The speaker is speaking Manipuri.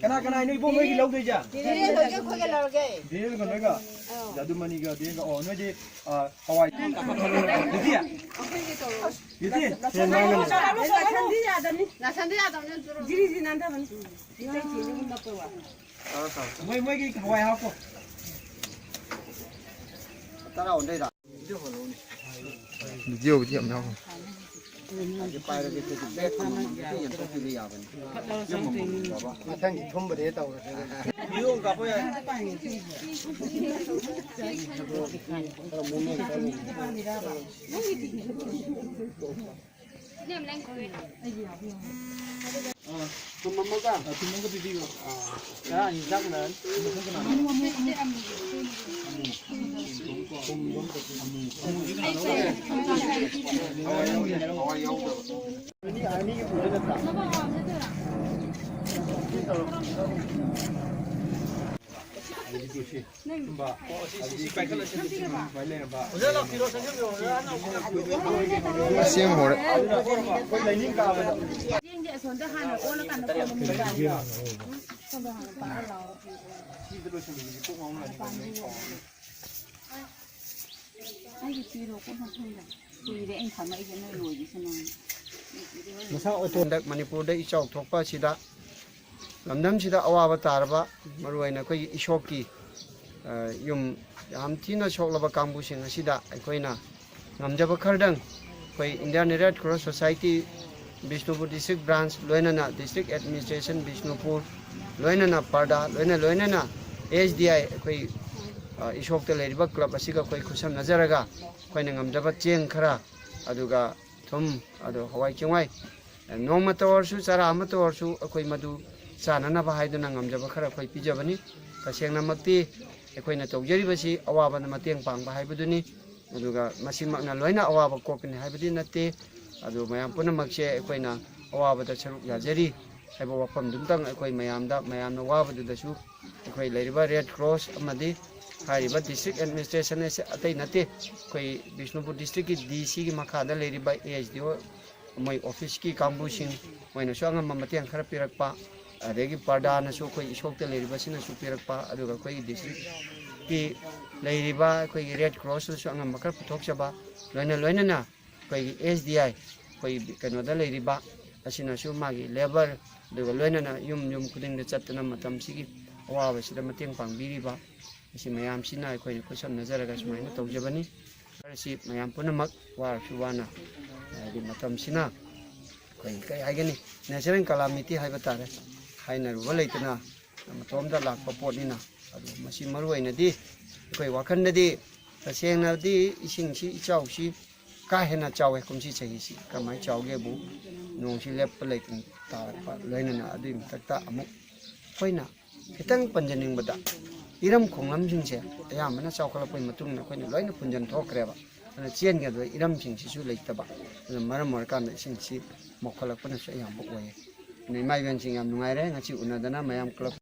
Kana ini ibu lagi laut aja. Dia kan mereka. Jadu maniga dia kan oh nanti Hawaii. Gitu ya? Gitu ya? Mau ke Hawaii apa? Tahu ni dah. Video video nào Pai ra gitu bek sama yang tu pilih apa ni? Yang mau apa? Macam ni thum beri tahu. Biung apa ya? Tumamaga. Tumamaga video. Ya, ini jangan. Ini udah tak. Mbak, si pakai lah sini. Baiklah mbak. xem hồ đấy Manipur đây Ishok thuộc pa sida làm năm sida awa batarba maruai na koi Ishok ki yum ham thina chok laba kambu sing sida koi na ngamjaba khardang koi Indian Red Cross Society Bishnupur District branch loinana District Administration Bishnupur loinana PRDA loinana SDI koi Ishok te leriba club asiga koi khusam nazaraga koi na ngamjaba cheng khara aduga thum adu hawai chengwai noma torsu chara ama torsu akoi madu chana na ba haiduna ngamjaba khara koi pijabani tasengna makti akoina tawjaribasi awaba na mateng pangba haibuduni aduga masimakna loina awaba kokni haibudi natte adu mayam punamakse akoina awaba da saruk yajari haiba wafam dumtang akoi mayamna wabadu dasu akoi leiriba Red Cross amadi hariba district administration ase atai natte koi Bishnupur district ki DC ki makhada leiriba AHDO moi office ki kambusing moina so angam mateng khara pirakpa adegi PRDA na so koi Ishok te leiriba sina su pirakpa aduga koi district ki leiriba koi Red Cross so angam makar puthok chaba loina na koi SDI koi kanoda leiriba asina su magi labor aduga loina na yum kuding de chatna matam sigi awa sida mateng pangbiriba si mayam sina koi kusam nazaraga sumaina tawjabani si mayam punamak war suwana di matam sina koi kai haigani natural calamity haibatare haina ruba leitana matomda lakpa potnina adu masi maruaina di koi wakhanda di tasengna di isingsi ichausi ka hena chawe kumsi chahisi kamai chauge bu nongsi lepp leitin ta loinana adu takta amuk koina khitang panjaning bada iram khonglam jingse ayamana chawkhalapoi matungna koina loina punjan thokreba ana chien ga do iram jingsi su leitaba maram markan singsi mokhalapana su ayam bok waye nei mai ben sing am nungai re ngachi unadana mayam club